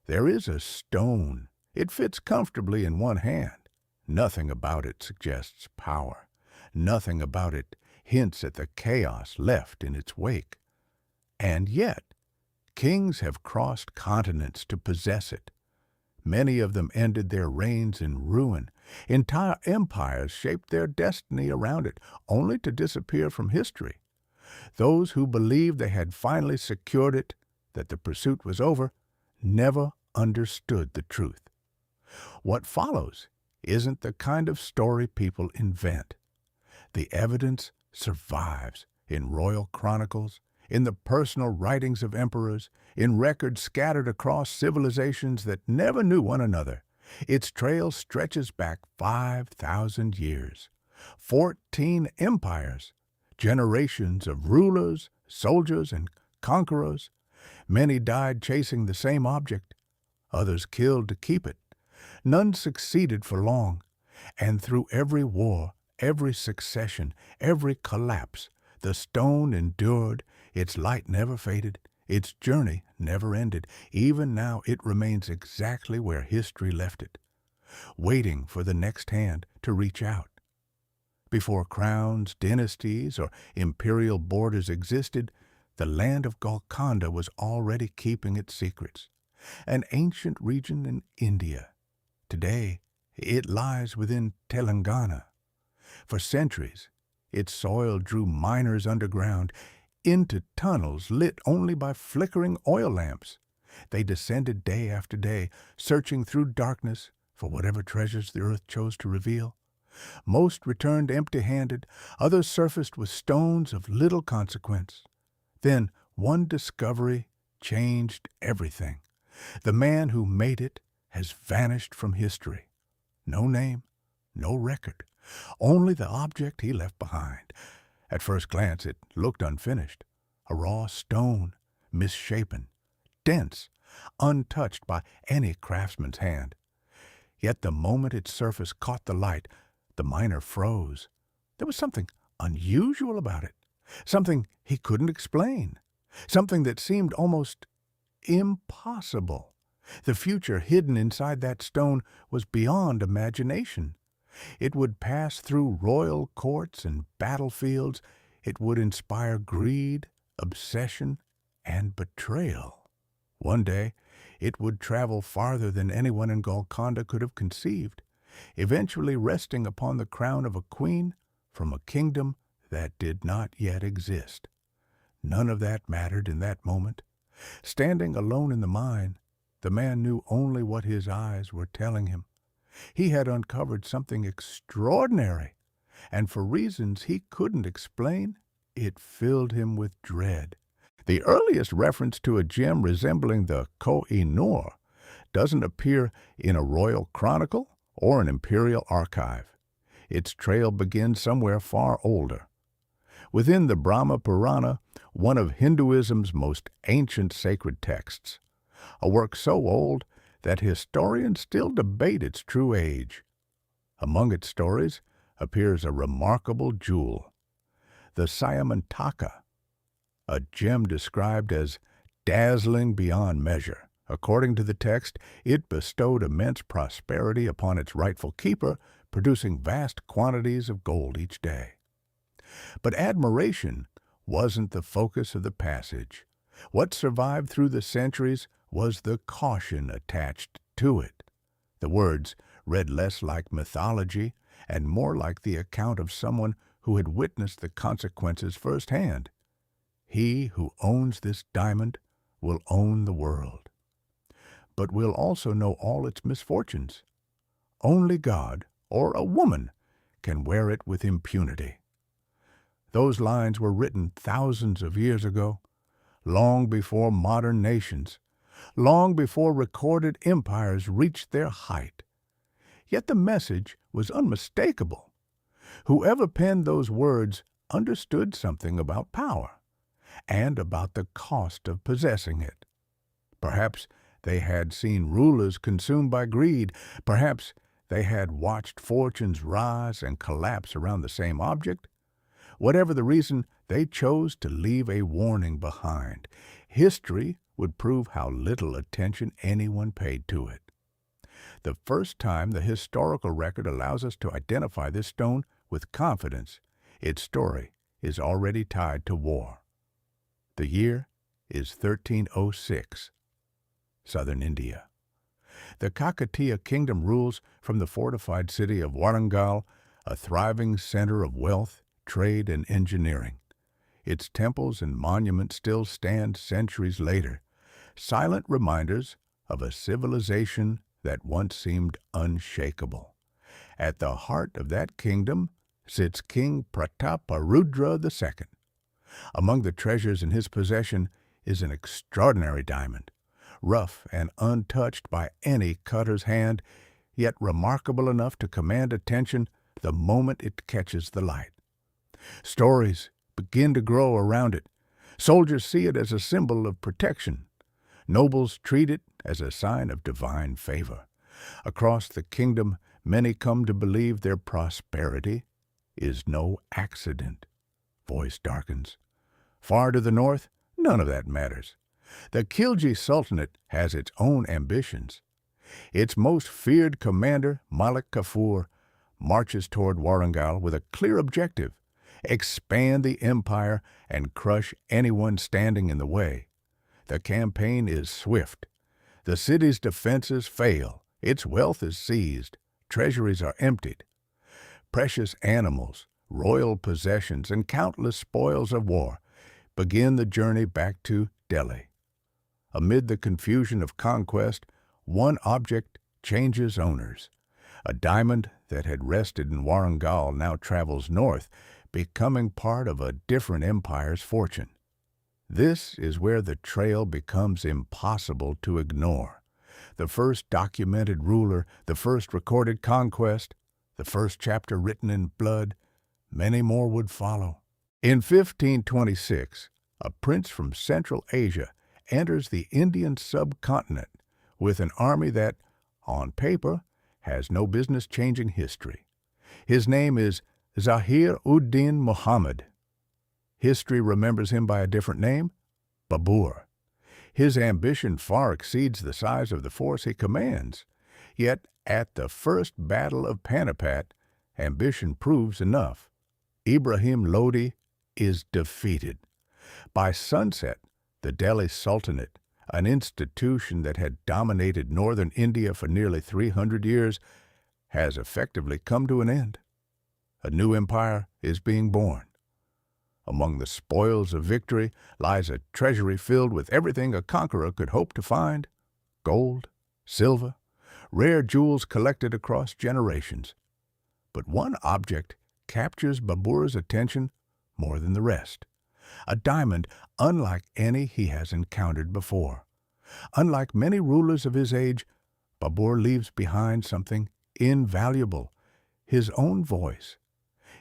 There is a stone. It fits comfortably in one hand. Nothing about it suggests power. Nothing about it hints at the chaos left in its wake. And yet, kings have crossed continents to possess it. Many of them ended their reigns in ruin. Entire empires shaped their destiny around it, only to disappear from history. Those who believed they had finally secured it, that the pursuit was over, never understood the truth. What follows isn't the kind of story people invent. The evidence survives in royal chronicles, in the personal writings of emperors, in records scattered across civilizations that never knew one another. Its trail stretches back 5,000 years. 14 empires, generations of rulers, soldiers, and conquerors. Many died chasing the same object, others killed to keep it. None succeeded for long, and through every war, every succession, every collapse, the stone endured, its light never faded, its journey never ended. Even now it remains exactly where history left it, waiting for the next hand to reach out. Before crowns, dynasties, or imperial borders existed, the land of Golconda was already keeping its secrets. An ancient region in India. Today, it lies within Telangana. For centuries, its soil drew miners underground into tunnels lit only by flickering oil lamps. They descended day after day, searching through darkness for whatever treasures the earth chose to reveal. Most returned empty-handed, others surfaced with stones of little consequence. Then one discovery changed everything. The man who made it has vanished from history. No name, no record, only the object he left behind. At first glance, it looked unfinished. A raw stone, misshapen, dense, untouched by any craftsman's hand. Yet the moment its surface caught the light, the miner froze. There was something unusual about it, something he couldn't explain, something that seemed almost impossible. The future hidden inside that stone was beyond imagination. It would pass through royal courts and battlefields. It would inspire greed, obsession, and betrayal. One day, it would travel farther than anyone in Golconda could have conceived, eventually resting upon the crown of a queen from a kingdom that did not yet exist. None of that mattered in that moment. Standing alone in the mine, the man knew only what his eyes were telling him. He had uncovered something extraordinary, and for reasons he couldn't explain, it filled him with dread. The earliest reference to a gem resembling the Koh-i-Noor doesn't appear in a royal chronicle or an imperial archive. Its trail begins somewhere far older. Within the Brahma Purana, one of Hinduism's most ancient sacred texts, a work so old that historians still debate its true age. Among its stories appears a remarkable jewel, the Syamantaka, a gem described as dazzling beyond measure. According to the text, it bestowed immense prosperity upon its rightful keeper, producing vast quantities of gold each day. But admiration wasn't the focus of the passage. What survived through the centuries was the caution attached to it. The words read less like mythology and more like the account of someone who had witnessed the consequences firsthand. He who owns this diamond will own the world, but will also know all its misfortunes. Only God or a woman can wear it with impunity. Those lines were written thousands of years ago, long before modern nations, long before recorded empires reached their height. Yet the message was unmistakable. Whoever penned those words understood something about power and about the cost of possessing it. Perhaps they had seen rulers consumed by greed. Perhaps they had watched fortunes rise and collapse around the same object. Whatever the reason, they chose to leave a warning behind. History would prove how little attention anyone paid to it. The first time the historical record allows us to identify this stone with confidence, its story is already tied to war. The year is 1306, southern India. The Kakatiya kingdom rules from the fortified city of Warangal, a thriving center of wealth, trade, and engineering. Its temples and monuments still stand centuries later, silent reminders of a civilization that once seemed unshakable. At the heart of that kingdom sits King Prataparudra II. Among the treasures in his possession is an extraordinary diamond, rough and untouched by any cutter's hand, yet remarkable enough to command attention the moment it catches the light. Stories begin to grow around it. Soldiers see it as a symbol of protection. Nobles treat it as a sign of divine favor. Across the kingdom, many come to believe their prosperity is no accident. Voice darkens. Far to the north, none of that matters. The Khilji Sultanate has its own ambitions. Its most feared commander, Malik Kafur, marches toward Warangal with a clear objective: expand the empire and crush anyone standing in the way. The campaign is swift. The city's defenses fail. Its wealth is seized. Treasuries are emptied. Precious animals, royal possessions, and countless spoils of war begin the journey back to Delhi. Amid the confusion of conquest, one object changes owners. A diamond that had rested in Warangal now travels north, becoming part of a different empire's fortune. This is where the trail becomes impossible to ignore. The first documented ruler, the first recorded conquest, the first chapter written in blood, many more would follow. In 1526, a prince from Central Asia enters the Indian subcontinent with an army that, on paper, has no business changing history. His name is Zahir-ud-Din Muhammad. History remembers him by a different name, Babur. His ambition far exceeds the size of the force he commands. Yet, at the first battle of Panipat, ambition proves enough. Ibrahim Lodi is defeated. By sunset, the Delhi Sultanate, an institution that had dominated northern India for nearly 300 years, has effectively come to an end. A new empire is being born. Among the spoils of victory lies a treasury filled with everything a conqueror could hope to find: gold, silver, rare jewels collected across generations. But one object captures Babur's attention more than the rest: a diamond unlike any he has encountered before. Unlike many rulers of his age, Babur leaves behind something invaluable: his own voice.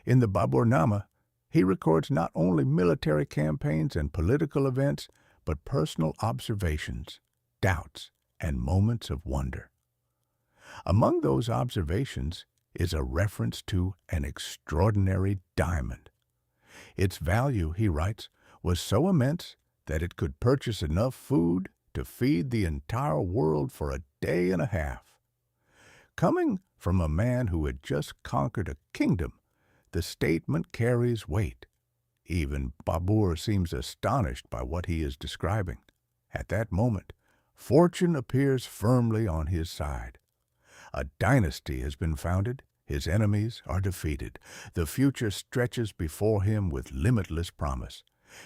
In the Baburnama, he records not only military campaigns and political events, but personal observations, doubts, and moments of wonder. Among those observations is a reference to an extraordinary diamond. Its value, he writes, was so immense that it could purchase enough food to feed the entire world for a day and a half. Coming from a man who had just conquered a kingdom, the statement carries weight. Even Babur seems astonished by what he is describing. At that moment, fortune appears firmly on his side. A dynasty has been founded. His enemies are defeated. The future stretches before him with limitless promise.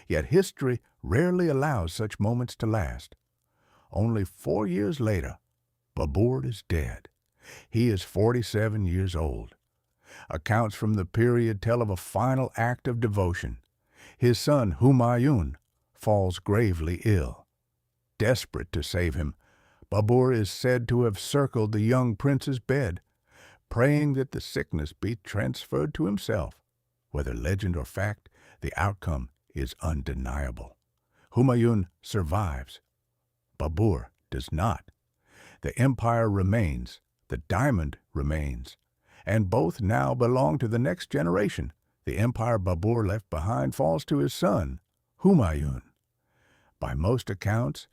Yet history rarely allows such moments to last. Only 4 years later, Babur is dead. He is 47 years old. Accounts from the period tell of a final act of devotion. His son, Humayun, falls gravely ill. Desperate to save him, Babur is said to have circled the young prince's bed, praying that the sickness be transferred to himself. Whether legend or fact, the outcome is undeniable. Humayun survives. Babur does not. The empire remains. The diamond remains. And both now belong to the next generation. The empire Babur left behind falls to his son, Humayun. By most accounts,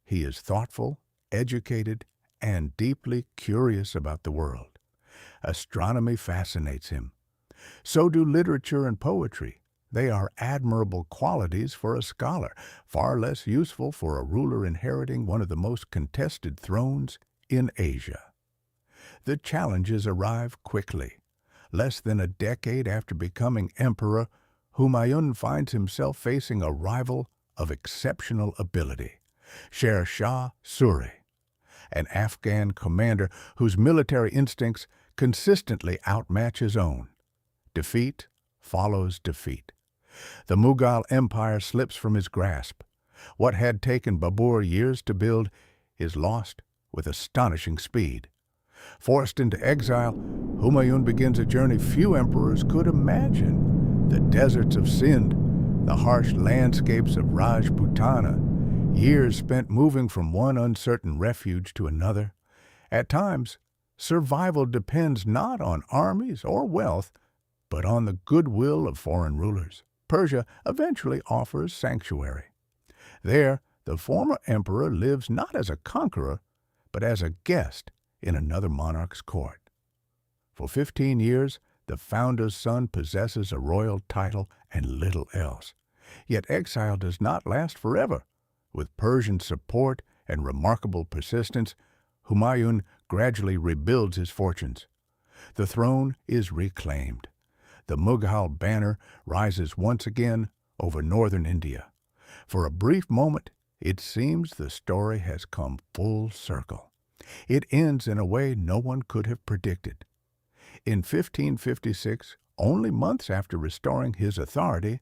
He is thoughtful, educated, and deeply curious about the world. Astronomy fascinates him. So do literature and poetry. They are admirable qualities for a scholar, far less useful for a ruler inheriting one of the most contested thrones in Asia. The challenges arrive quickly. Less than a decade after becoming emperor, Humayun finds himself facing a rival of exceptional ability, Sher Shah Suri, an Afghan commander whose military instincts consistently outmatch his own. Defeat follows defeat. The Mughal Empire slips from his grasp. What had taken Babur years to build is lost with astonishing speed. Forced into exile, Humayun begins a journey few emperors could imagine. The deserts of Sindh, the harsh landscapes of Rajputana, years spent moving from one uncertain refuge to another. At times, survival depends not on armies or wealth, but on the goodwill of foreign rulers. Persia eventually offers sanctuary. There, the former emperor lives not as a conqueror, but as a guest in another monarch's court. For 15 years, the founder's son possesses a royal title and little else. Yet exile does not last forever. With Persian support and remarkable persistence, Humayun gradually rebuilds his fortunes. The throne is reclaimed. The Mughal banner rises once again over northern India. For a brief moment, it seems the story has come full circle. It ends in a way no one could have predicted. In 1556, only months after restoring his authority,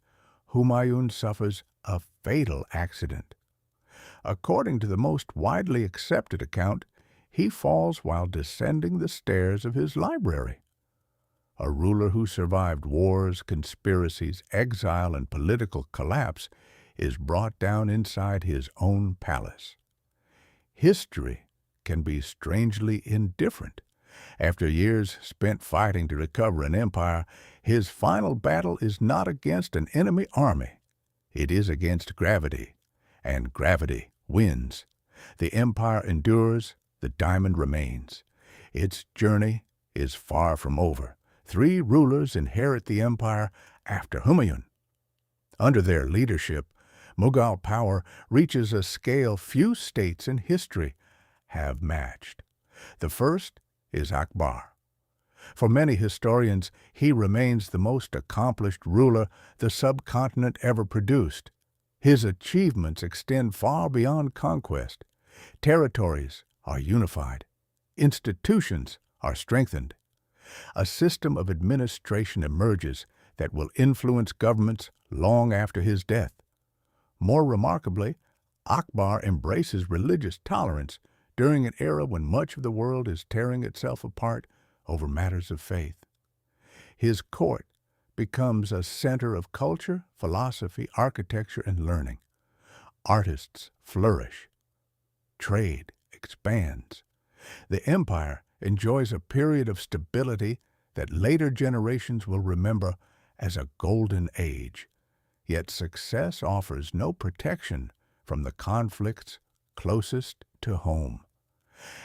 Humayun suffers a fatal accident. According to the most widely accepted account, he falls while descending the stairs of his library. A ruler who survived wars, conspiracies, exile, and political collapse is brought down inside his own palace. History can be strangely indifferent. After years spent fighting to recover an empire, his final battle is not against an enemy army. It is against gravity, and gravity wins. The empire endures, the diamond remains. Its journey is far from over. 3 rulers inherit the empire after Humayun. Under their leadership, Mughal power reaches a scale few states in history have matched. The first is Akbar. For many historians, he remains the most accomplished ruler the subcontinent ever produced. His achievements extend far beyond conquest. Territories are unified. Institutions are strengthened. A system of administration emerges that will influence governments long after his death. More remarkably, Akbar embraces religious tolerance during an era when much of the world is tearing itself apart over matters of faith. His court becomes a center of culture, philosophy, architecture, and learning. Artists flourish. Trade expands. The empire enjoys a period of stability that later generations will remember as a golden age. Yet success offers no protection from the conflicts closest to home.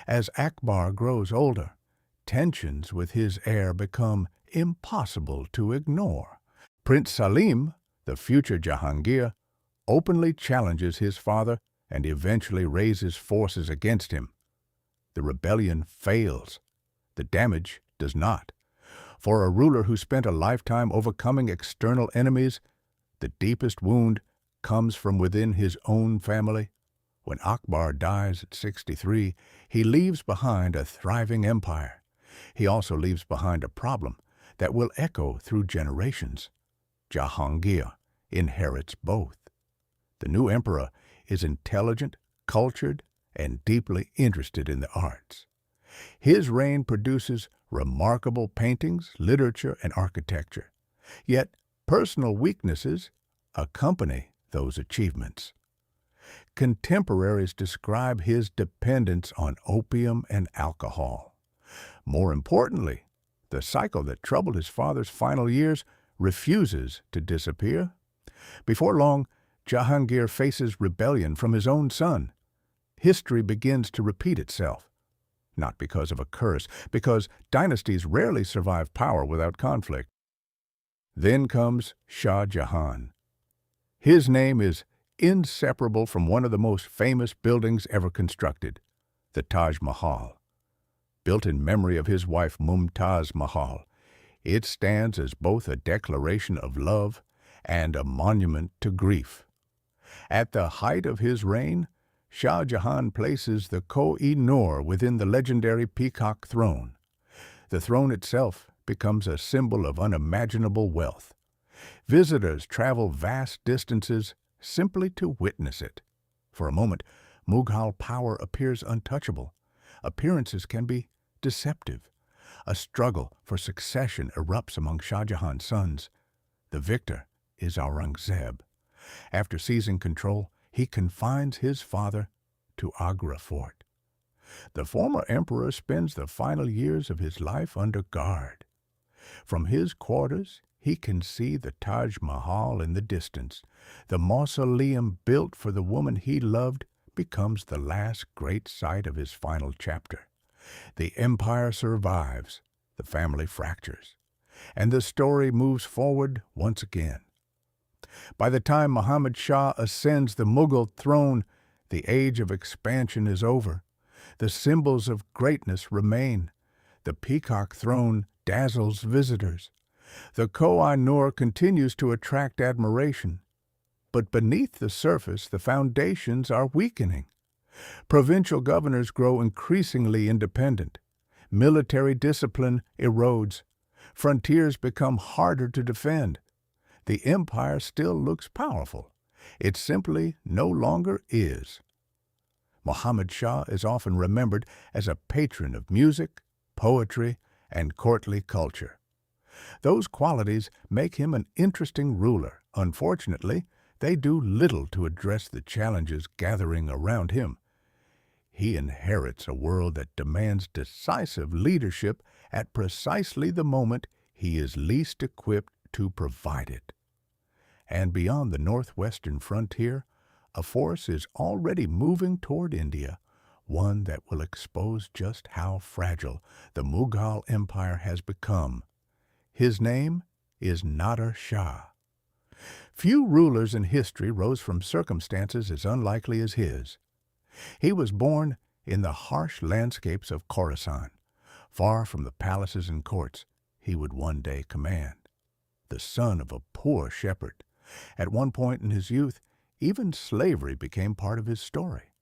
As Akbar grows older, tensions with his heir become impossible to ignore. Prince Salim, the future Jahangir, openly challenges his father and eventually raises forces against him. The rebellion fails. The damage does not. For a ruler who spent a lifetime overcoming external enemies, the deepest wound comes from within his own family. When Akbar dies at 63, he leaves behind a thriving empire. He also leaves behind a problem that will echo through generations. Jahangir inherits both. The new emperor is intelligent, cultured, and deeply interested in the arts. His reign produces remarkable paintings, literature, and architecture. Yet personal weaknesses accompany those achievements. Contemporaries describe his dependence on opium and alcohol. More importantly, the cycle that troubled his father's final years refuses to disappear. Before long, Jahangir faces rebellion from his own son. history begins to repeat itself. Not because of a curse, because dynasties rarely survive power without conflict. Then comes Shah Jahan. His name is inseparable from one of the most famous buildings ever constructed, the Taj Mahal. Built in memory of his wife Mumtaz Mahal, it stands as both a declaration of love and a monument to grief. At the height of his reign, Shah Jahan places the Koh-i-Noor within the legendary peacock throne. The throne itself becomes a symbol of unimaginable wealth. Visitors travel vast distances simply to witness it. For a moment, Mughal power appears untouchable. Appearances can be deceptive. A struggle for succession erupts among Shah Jahan's sons. The victor is Aurangzeb. After seizing control, he confines his father to Agra Fort. The former emperor spends the final years of his life under guard. From his quarters, he can see the Taj Mahal in the distance. The mausoleum built for the woman he loved becomes the last great sight of his final chapter. The empire survives, the family fractures, and the story moves forward once again. By the time Muhammad Shah ascends the Mughal throne, the age of expansion is over. The symbols of greatness remain. The peacock throne dazzles visitors. The Koh-i-Noor continues to attract admiration. But beneath the surface, the foundations are weakening. Provincial governors grow increasingly independent. Military discipline erodes. Frontiers become harder to defend. The empire still looks powerful. It simply no longer is. Muhammad Shah is often remembered as a patron of music, poetry, and courtly culture. Those qualities make him an interesting ruler. Unfortunately, they do little to address the challenges gathering around him. He inherits a world that demands decisive leadership at precisely the moment he is least equipped to provide it. And beyond the northwestern frontier, a force is already moving toward India, one that will expose just how fragile the Mughal Empire has become. His name is Nader Shah. Few rulers in history rose from circumstances as unlikely as his. He was born in the harsh landscapes of Khorasan, far from the palaces and courts he would one day command. The son of a poor shepherd, at one point in his youth, even slavery became part of his story.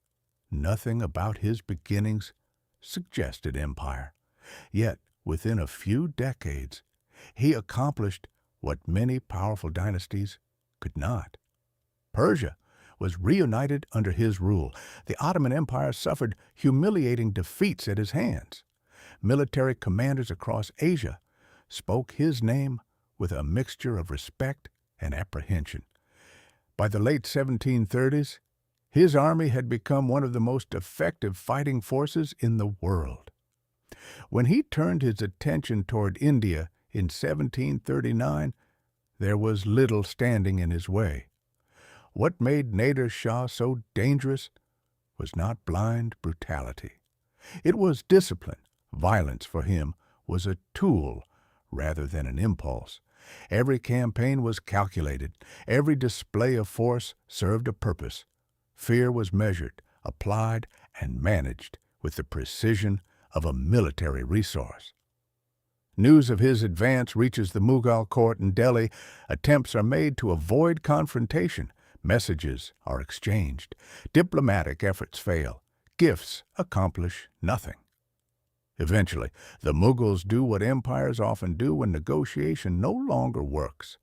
Nothing about his beginnings suggested empire. Yet, within a few decades, he accomplished what many powerful dynasties could not. Persia was reunited under his rule. The Ottoman Empire suffered humiliating defeats at his hands. Military commanders across Asia spoke his name with a mixture of respect and apprehension. By the late 1730s, his army had become one of the most effective fighting forces in the world. When he turned his attention toward India in 1739, there was little standing in his way. What made Nader Shah so dangerous was not blind brutality. It was discipline. Violence for him was a tool rather than an impulse. Every campaign was calculated. Every display of force served a purpose. Fear was measured, applied, and managed with the precision of a military resource. News of his advance reaches the Mughal court in Delhi. Attempts are made to avoid confrontation. Messages are exchanged. Diplomatic efforts fail. Gifts accomplish nothing. Eventually, the Mughals do what empires often do when negotiation no longer works.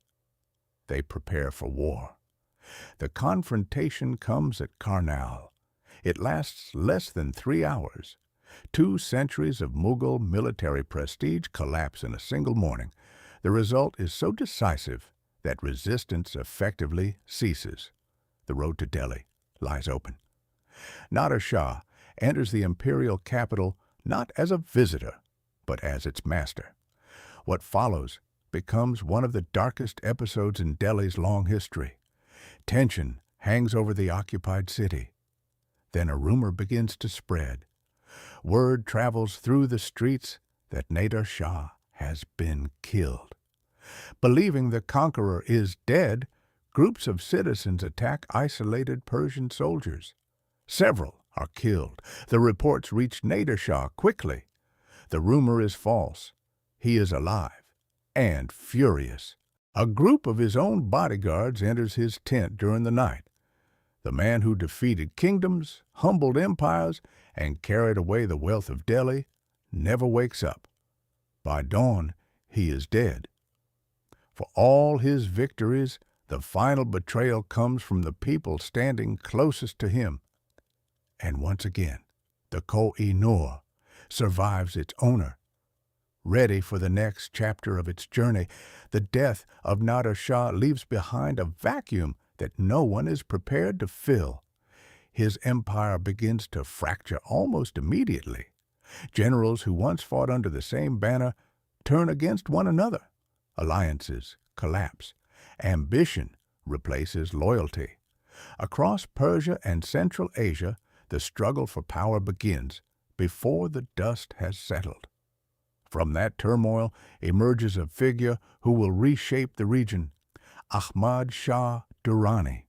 They prepare for war. The confrontation comes at Karnal. It lasts less than 3 hours. 2 centuries of Mughal military prestige collapse in a single morning. The result is so decisive that resistance effectively ceases. The road to Delhi lies open. Nader Shah enters the imperial capital not as a visitor, but as its master. What follows becomes one of the darkest episodes in Delhi's long history. Tension hangs over the occupied city. Then a rumor begins to spread. Word travels through the streets that Nader Shah has been killed. Believing the conqueror is dead, groups of citizens attack isolated Persian soldiers. Several are killed. The reports reach Nader Shah quickly. The rumor is false. He is alive and furious. A group of his own bodyguards enters his tent during the night. The man who defeated kingdoms, humbled empires, and carried away the wealth of Delhi never wakes up. By dawn, he is dead. For all his victories, the final betrayal comes from the people standing closest to him. And once again, the Koh-i-Noor survives its owner. Ready for the next chapter of its journey, the death of Nader Shah leaves behind a vacuum that no one is prepared to fill. His empire begins to fracture almost immediately. Generals who once fought under the same banner turn against one another. Alliances collapse. Ambition replaces loyalty. Across Persia and Central Asia, the struggle for power begins before the dust has settled. From that turmoil emerges a figure who will reshape the region, Ahmad Shah Durrani,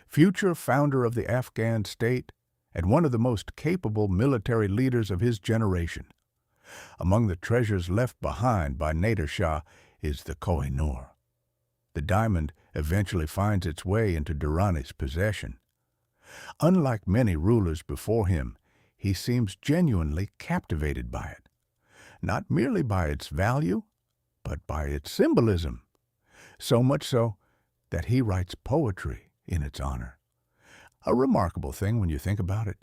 future founder of the Afghan state and one of the most capable military leaders of his generation. Among the treasures left behind by Nader Shah is the Koh-i-Noor. The diamond eventually finds its way into Durrani's possession. Unlike many rulers before him, he seems genuinely captivated by it, not merely by its value, but by its symbolism, so much so that he writes poetry in its honor. A remarkable thing when you think about it.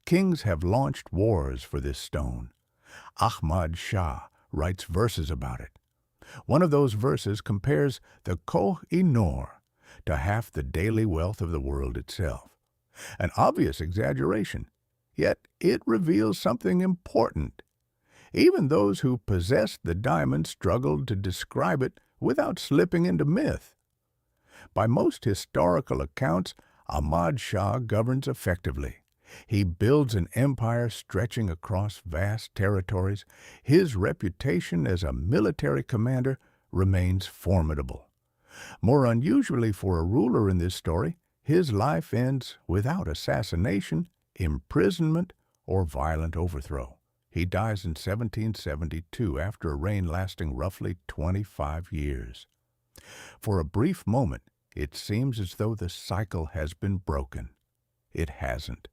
Kings have launched wars for this stone. Ahmad Shah writes verses about it. One of those verses compares the Koh-i-Noor to half the daily wealth of the world itself. An obvious exaggeration, yet it reveals something important. Even those who possessed the diamond struggled to describe it without slipping into myth. By most historical accounts, Ahmad Shah governs effectively. He builds an empire stretching across vast territories. His reputation as a military commander remains formidable. More unusually for a ruler in this story, his life ends without assassination, imprisonment, or violent overthrow. He dies in 1772 after a reign lasting roughly 25 years. For a brief moment, it seems as though the cycle has been broken. It hasn't.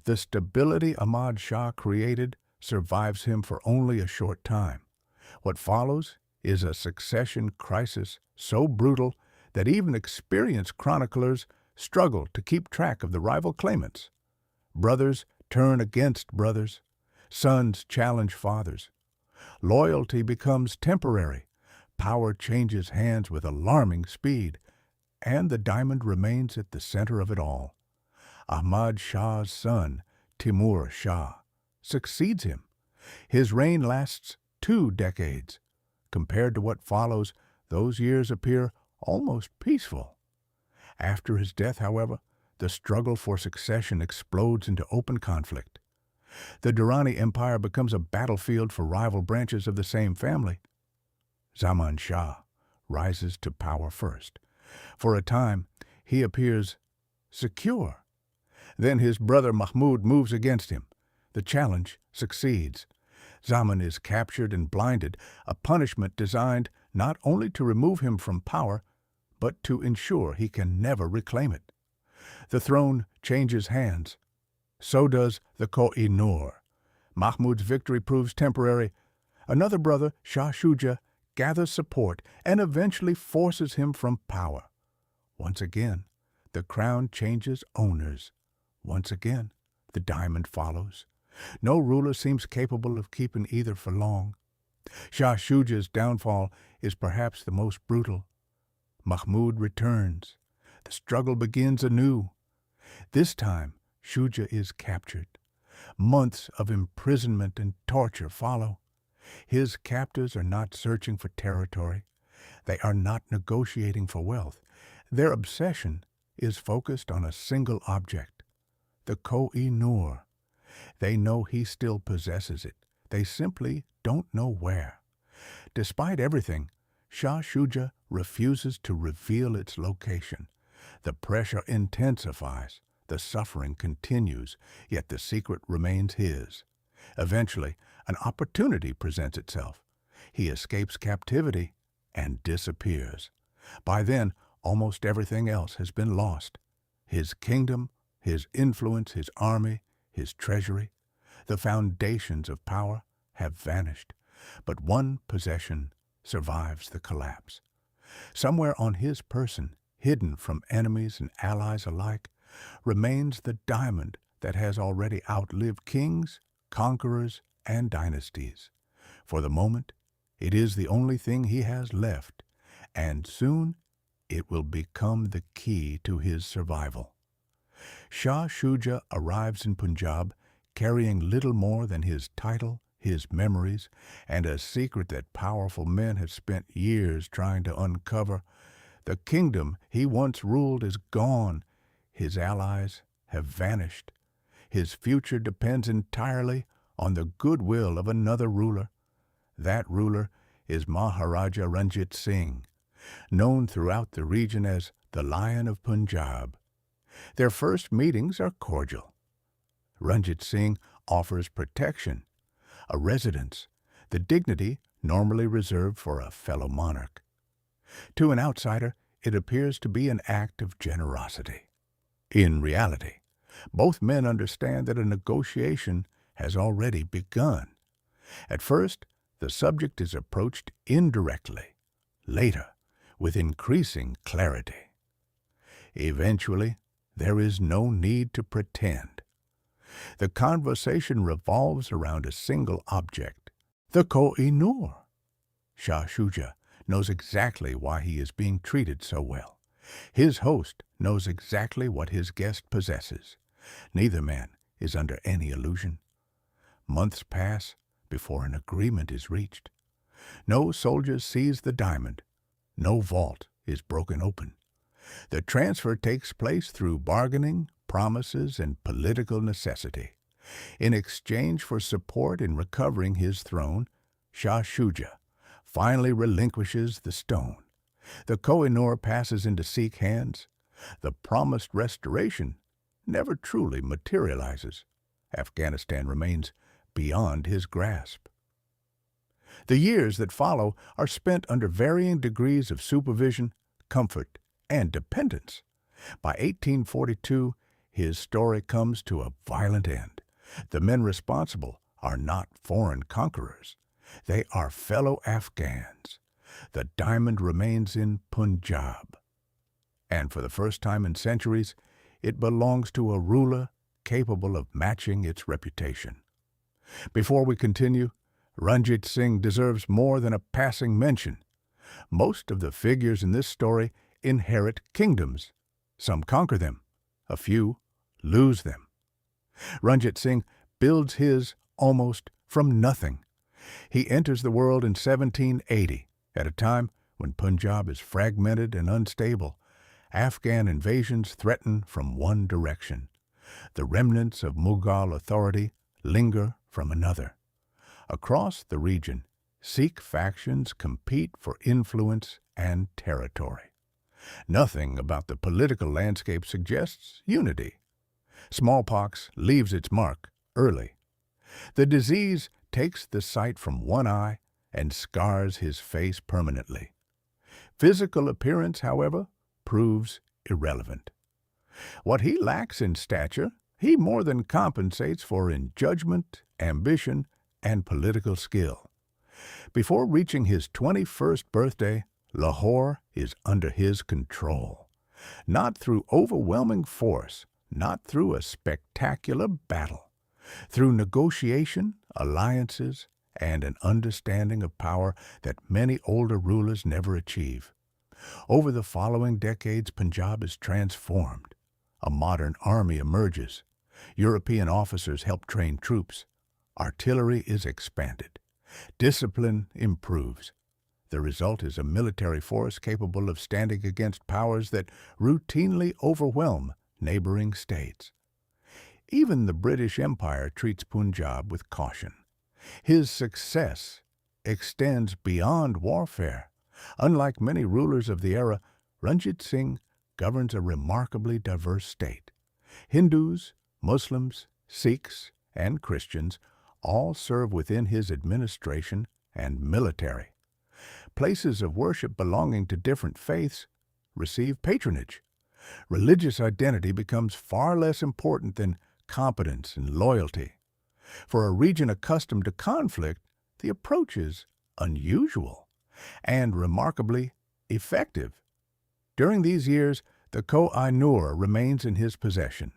The stability Ahmad Shah created survives him for only a short time. What follows is a succession crisis so brutal that even experienced chroniclers struggle to keep track of the rival claimants. Brothers turn against brothers. Sons challenge fathers. Loyalty becomes temporary. Power changes hands with alarming speed. And the diamond remains at the center of it all. Ahmad Shah's son, Timur Shah, succeeds him. His reign lasts 2 decades. Compared to what follows, those years appear almost peaceful. After his death, however, the struggle for succession explodes into open conflict. The Durrani Empire becomes a battlefield for rival branches of the same family. Zaman Shah rises to power first. For a time, he appears secure. Then his brother Mahmud moves against him. The challenge succeeds. Zaman is captured and blinded, a punishment designed not only to remove him from power, but to ensure he can never reclaim it. The throne changes hands. So does the Koh-i-Noor. Mahmud's victory proves temporary. Another brother, Shah Shuja, gathers support and eventually forces him from power. Once again, the crown changes owners. Once again, the diamond follows. No ruler seems capable of keeping either for long. Shah Shuja's downfall is perhaps the most brutal. Mahmud returns. The struggle begins anew. This time, Shuja is captured. Months of imprisonment and torture follow. His captors are not searching for territory. They are not negotiating for wealth. Their obsession is focused on a single object, the Koh-i-Noor. They know he still possesses it. They simply don't know where. Despite everything, Shah Shuja refuses to reveal its location. The pressure intensifies, the suffering continues, yet the secret remains his. Eventually, an opportunity presents itself. He escapes captivity and disappears. By then, almost everything else has been lost. His kingdom, his influence, his army, his treasury, the foundations of power have vanished. But one possession survives the collapse. Somewhere on his person, hidden from enemies and allies alike, remains the diamond that has already outlived kings, conquerors, and dynasties. For the moment, it is the only thing he has left, and soon it will become the key to his survival. Shah Shuja arrives in Punjab carrying little more than his title, his memories, and a secret that powerful men have spent years trying to uncover. The kingdom he once ruled is gone. His allies have vanished. His future depends entirely on the goodwill of another ruler. That ruler is Maharaja Ranjit Singh, known throughout the region as the Lion of Punjab. Their first meetings are cordial. Ranjit Singh offers protection, a residence, the dignity normally reserved for a fellow monarch. To an outsider, it appears to be an act of generosity. In reality, both men understand that a negotiation has already begun. At first, the subject is approached indirectly. Later, with increasing clarity. Eventually, there is no need to pretend. The conversation revolves around a single object, the Koh-i-Noor. Shah Shuja knows exactly why he is being treated so well. His host knows exactly what his guest possesses. Neither man is under any illusion. Months pass before an agreement is reached. No soldier sees the diamond. No vault is broken open. The transfer takes place through bargaining, promises, and political necessity. In exchange for support in recovering his throne, Shah Shuja finally relinquishes the stone. The Koh-i-Noor passes into Sikh hands. The promised restoration never truly materializes. Afghanistan remains beyond his grasp. The years that follow are spent under varying degrees of supervision, comfort, and dependence. By 1842, his story comes to a violent end. The men responsible are not foreign conquerors. They are fellow Afghans. The diamond remains in Punjab. And for the first time in centuries, it belongs to a ruler capable of matching its reputation. Before we continue, Ranjit Singh deserves more than a passing mention. Most of the figures in this story inherit kingdoms. Some conquer them. A few lose them. Ranjit Singh builds his almost from nothing. He enters the world in 1780, at a time when Punjab is fragmented and unstable. Afghan invasions threaten from one direction. The remnants of Mughal authority linger from another. Across the region, Sikh factions compete for influence and territory. Nothing about the political landscape suggests unity. Smallpox leaves its mark early. The disease takes the sight from one eye and scars his face permanently. Physical appearance, however, proves irrelevant. What he lacks in stature, he more than compensates for in judgment, ambition, and political skill. Before reaching his 21st birthday, Lahore is under his control. Not through overwhelming force, not through a spectacular battle. Through negotiation, alliances, and an understanding of power that many older rulers never achieve. Over the following decades, Punjab is transformed. A modern army emerges. European officers help train troops. Artillery is expanded. Discipline improves. The result is a military force capable of standing against powers that routinely overwhelm neighboring states. Even the British Empire treats Punjab with caution. His success extends beyond warfare. Unlike many rulers of the era, Ranjit Singh governs a remarkably diverse state. Hindus, Muslims, Sikhs, and Christians all serve within his administration and military. Places of worship belonging to different faiths receive patronage. Religious identity becomes far less important than competence and loyalty. For a region accustomed to conflict, the approach is unusual and remarkably effective. During these years, the Koh-i-Noor remains in his possession.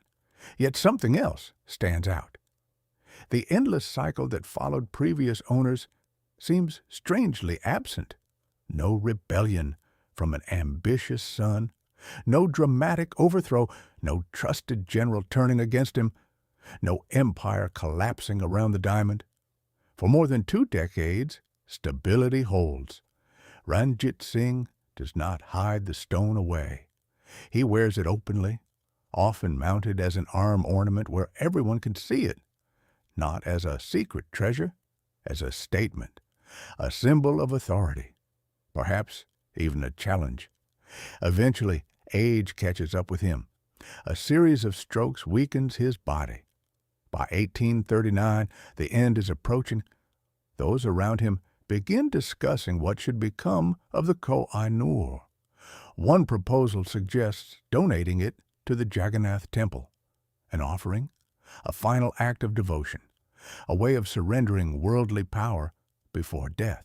Yet something else stands out. The endless cycle that followed previous owners seems strangely absent. No rebellion from an ambitious son, no dramatic overthrow, no trusted general turning against him, no empire collapsing around the diamond. For more than 2 decades, stability holds. Ranjit Singh does not hide the stone away. He wears it openly, often mounted as an arm ornament where everyone can see it, not as a secret treasure, as a statement, a symbol of authority, perhaps even a challenge. Eventually, age catches up with him. A series of strokes weakens his body. By 1839, the end is approaching. Those around him begin discussing what should become of the Koh-i-Noor. One proposal suggests donating it to the Jagannath Temple, an offering, a final act of devotion, a way of surrendering worldly power before death.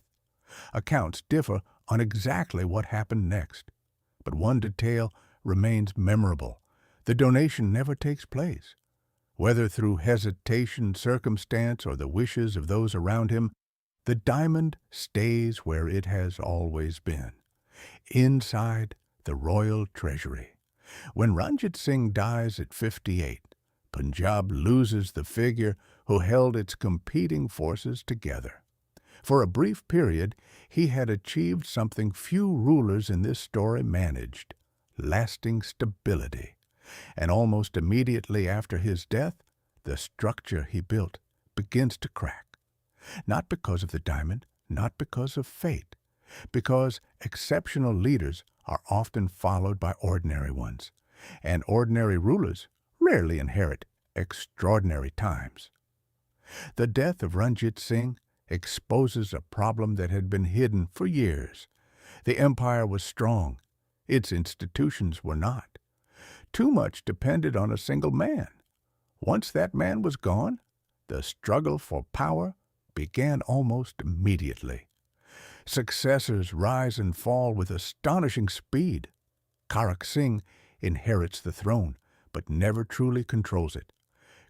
Accounts differ on exactly what happened next, but one detail remains memorable. The donation never takes place. Whether through hesitation, circumstance, or the wishes of those around him, the diamond stays where it has always been, inside the royal treasury. When Ranjit Singh dies at 58, Punjab loses the figure who held its competing forces together. For a brief period, he had achieved something few rulers in this story managed: lasting stability. And almost immediately after his death, the structure he built begins to crack. Not because of the diamond, not because of fate, because exceptional leaders are often followed by ordinary ones, and ordinary rulers rarely inherit extraordinary times. The death of Ranjit Singh exposes a problem that had been hidden for years. The empire was strong. Its institutions were not. Too much depended on a single man. Once that man was gone, the struggle for power began almost immediately. Successors rise and fall with astonishing speed. Karak Singh inherits the throne, but never truly controls it.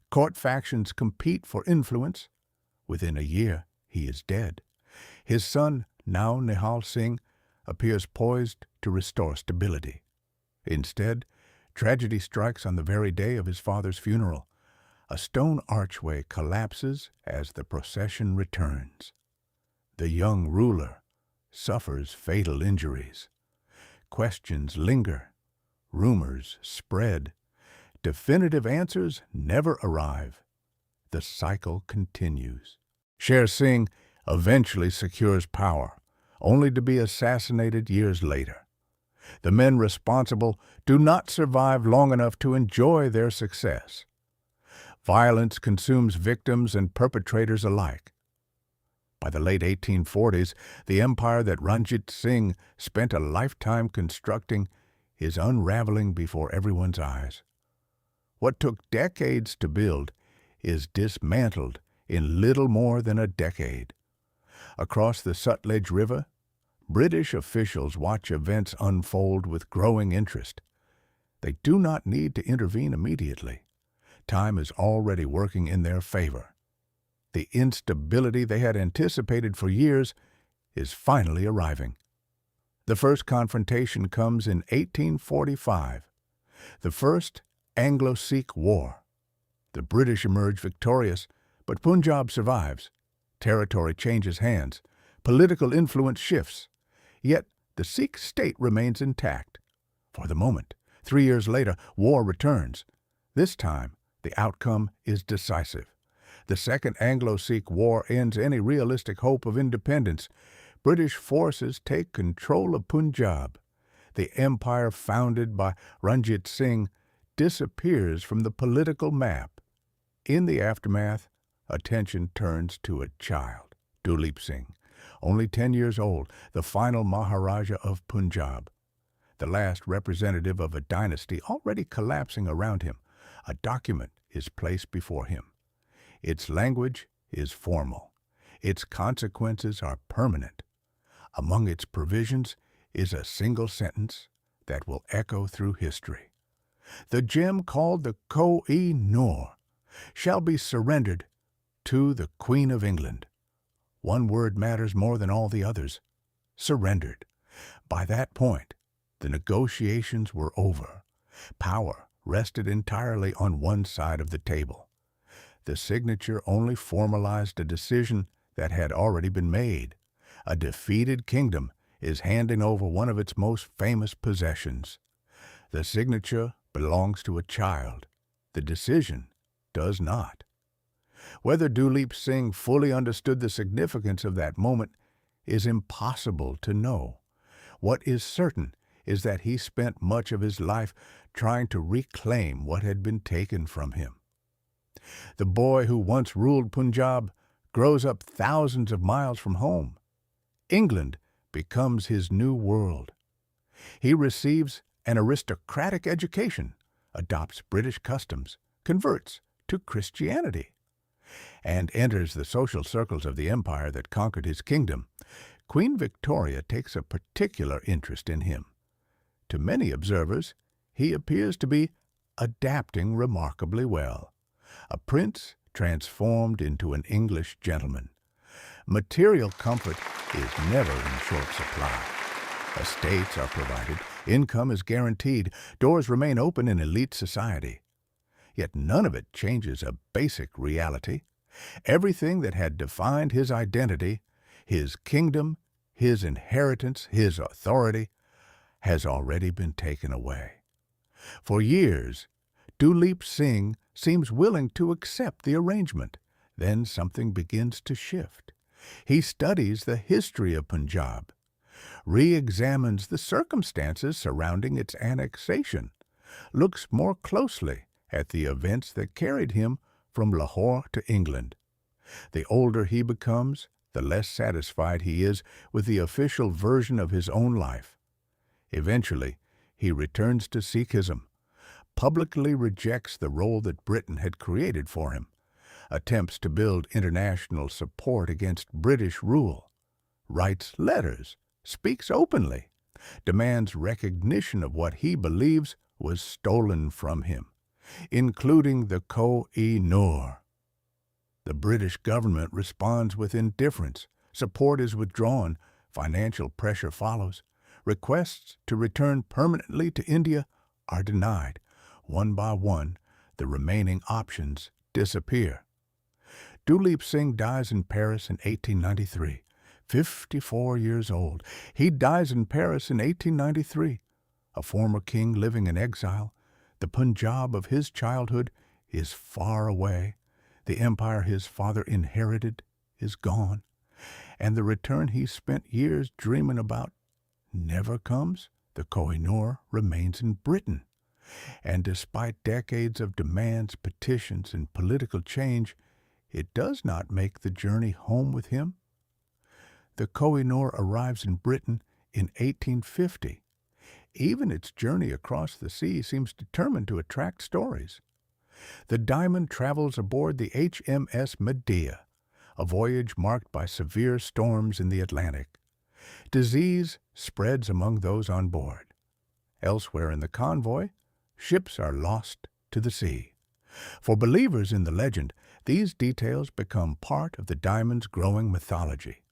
Court factions compete for influence. Within a year, he is dead. His son, now Nihal Singh, appears poised to restore stability. Instead, tragedy strikes on the very day of his father's funeral. A stone archway collapses as the procession returns. The young ruler suffers fatal injuries. Questions linger. Rumors spread. Definitive answers never arrive. The cycle continues. Sher Singh eventually secures power, only to be assassinated years later. The men responsible do not survive long enough to enjoy their success. Violence consumes victims and perpetrators alike. By the late 1840s, the empire that Ranjit Singh spent a lifetime constructing is unraveling before everyone's eyes. What took decades to build is dismantled in little more than a decade. Across the Sutlej River, British officials watch events unfold with growing interest. They do not need to intervene immediately. Time is already working in their favor. The instability they had anticipated for years is finally arriving. The first confrontation comes in 1845, the First Anglo-Sikh War. The British emerge victorious, but Punjab survives. Territory changes hands. Political influence shifts. Yet the Sikh state remains intact. For the moment, 3 years later, war returns. This time, the The outcome is decisive. The Second Anglo-Sikh War ends any realistic hope of independence. British forces take control of Punjab. The empire founded by Ranjit Singh disappears from the political map. In the aftermath, attention turns to a child, Duleep Singh, only 10 years old, the final Maharaja of Punjab, the last representative of a dynasty already collapsing around him. A document is placed before him. Its language is formal. Its consequences are permanent. Among its provisions is a single sentence that will echo through history. The gem called the Koh-i-Noor shall be surrendered to the Queen of England. One word matters more than all the others: surrendered. By that point, the negotiations were over. Power rested entirely on one side of the table. The signature only formalized a decision that had already been made. A defeated kingdom is handing over one of its most famous possessions. The signature belongs to a child. The decision does not. Whether Duleep Singh fully understood the significance of that moment is impossible to know. What is certain is that he spent much of his life trying to reclaim what had been taken from him. The boy who once ruled Punjab grows up thousands of miles from home. England becomes his new world. He receives an aristocratic education, adopts British customs, converts to Christianity, and enters the social circles of the empire that conquered his kingdom. Queen Victoria takes a particular interest in him. To many observers, he appears to be adapting remarkably well. A prince transformed into an English gentleman. Material comfort is never in short supply. Estates are provided, income is guaranteed, doors remain open in elite society. Yet none of it changes a basic reality. Everything that had defined his identity, his kingdom, his inheritance, his authority, has already been taken away. For years, Duleep Singh seems willing to accept the arrangement. Then something begins to shift. He studies the history of Punjab, re-examines the circumstances surrounding its annexation, looks more closely at the events that carried him from Lahore to England. The older he becomes, the less satisfied he is with the official version of his own life. Eventually, he returns to Sikhism, publicly rejects the role that Britain had created for him, attempts to build international support against British rule, writes letters, speaks openly, demands recognition of what he believes was stolen from him, including the Koh-i-Noor. The British government responds with indifference. Support is withdrawn. Financial pressure follows. Requests to return permanently to India are denied. One by one, the remaining options disappear. Duleep Singh dies in Paris in 1893, 54 years old. He dies in Paris in 1893. A former king living in exile, the Punjab of his childhood is far away. The empire his father inherited is gone, and the return he spent years dreaming about never comes. The Koh-i-Noor remains in Britain, and despite decades of demands, petitions, and political change, it does not make the journey home with him. The Koh-i-Noor arrives in Britain in 1850. Even its journey across the sea seems determined to attract stories. The diamond travels aboard the HMS Medea, a voyage marked by severe storms in the Atlantic. Disease spreads among those on board. Elsewhere in the convoy, ships are lost to the sea. For believers in the legend, these details become part of the diamond's growing mythology.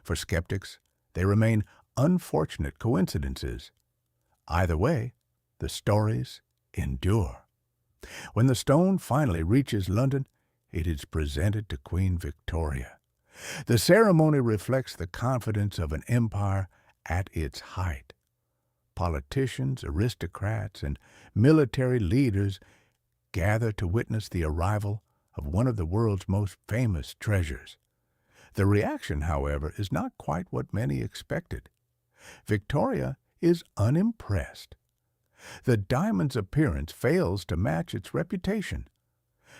For skeptics, they remain unfortunate coincidences. Either way, the stories endure. When the stone finally reaches London, it is presented to Queen Victoria. The ceremony reflects the confidence of an empire at its height. Politicians, aristocrats, and military leaders gather to witness the arrival of one of the world's most famous treasures. The reaction, however, is not quite what many expected. Victoria is unimpressed. The diamond's appearance fails to match its reputation.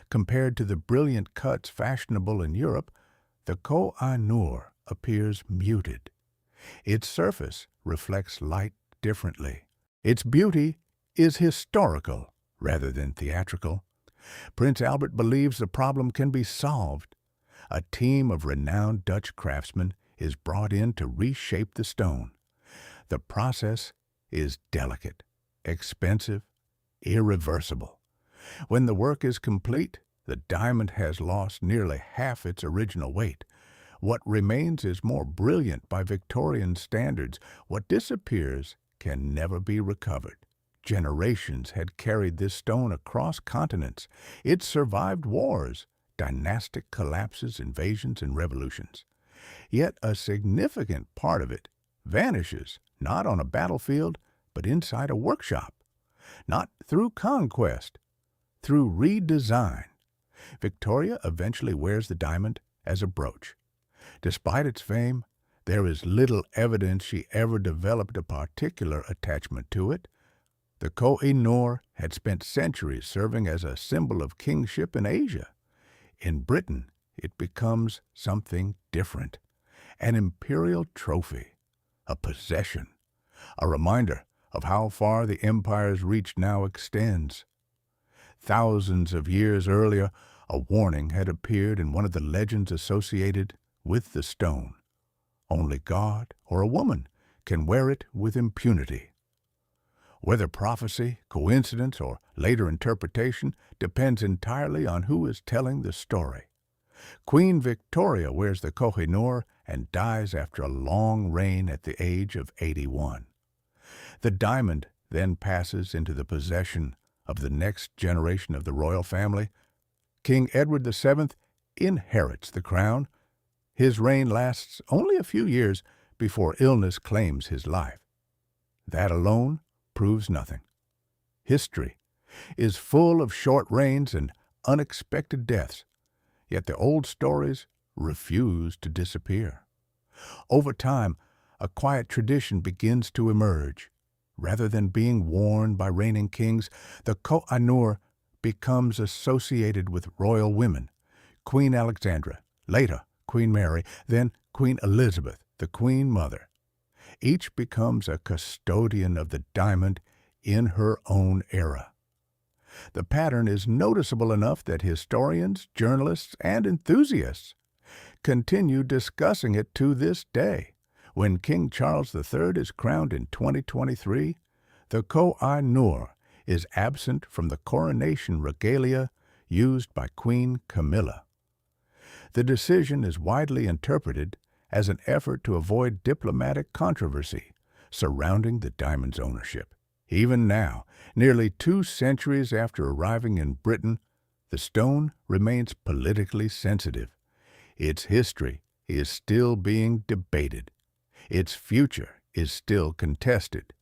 Compared to the brilliant cuts fashionable in Europe, the Koh-i-Noor appears muted. Its surface reflects light differently. Its beauty is historical rather than theatrical. Prince Albert believes the problem can be solved. A team of renowned Dutch craftsmen is brought in to reshape the stone. The process is delicate, expensive, irreversible. When the work is complete, the diamond has lost nearly half its original weight. What remains is more brilliant by Victorian standards. What disappears can never be recovered. Generations had carried this stone across continents. It survived wars, dynastic collapses, invasions, and revolutions. Yet a significant part of it vanishes, not on a battlefield, but inside a workshop. Not through conquest, through redesign. Victoria eventually wears the diamond as a brooch. Despite its fame, there is little evidence she ever developed a particular attachment to it. The Koh-i-Noor had spent centuries serving as a symbol of kingship in Asia. In Britain, it becomes something different. An imperial trophy, a possession, a reminder of how far the empire's reach now extends. Thousands of years earlier, a warning had appeared in one of the legends associated with the stone. Only God or a woman can wear it with impunity. Whether prophecy, coincidence, or later interpretation depends entirely on who is telling the story. Queen Victoria wears the Koh-i-Noor and dies after a long reign at the age of 81. The diamond then passes into the possession of the next generation of the royal family. King Edward VII inherits the crown. His reign lasts only a few years before illness claims his life. That alone proves nothing. History is full of short reigns and unexpected deaths, yet the old stories refuse to disappear. Over time, a quiet tradition begins to emerge. Rather than being worn by reigning kings, the Koh-i-Noor becomes associated with royal women. Queen Alexandra, later Queen Mary, then Queen Elizabeth, the Queen Mother. Each becomes a custodian of the diamond in her own era. The pattern is noticeable enough that historians, journalists, and enthusiasts continue discussing it to this day. When King Charles III is crowned in 2023, the Koh-i-Noor is absent from the coronation regalia used by Queen Camilla. The decision is widely interpreted as an effort to avoid diplomatic controversy surrounding the diamond's ownership. Even now, nearly 2 centuries after arriving in Britain, the stone remains politically sensitive. Its history is still being debated. Its future is still contested.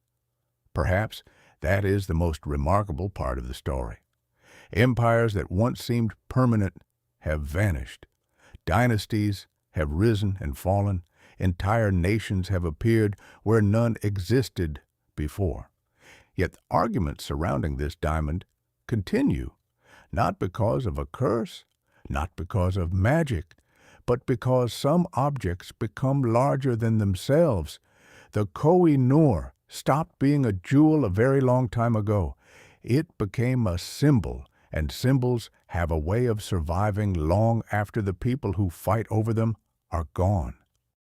Perhaps that is the most remarkable part of the story. Empires that once seemed permanent have vanished. Dynasties have risen and fallen. Entire nations have appeared where none existed before. Yet arguments surrounding this diamond continue, not because of a curse, not because of magic, but because some objects become larger than themselves. The Koh-i-Noor stopped being a jewel a very long time ago. It became a symbol, and symbols have a way of surviving long after the people who fight over them are gone.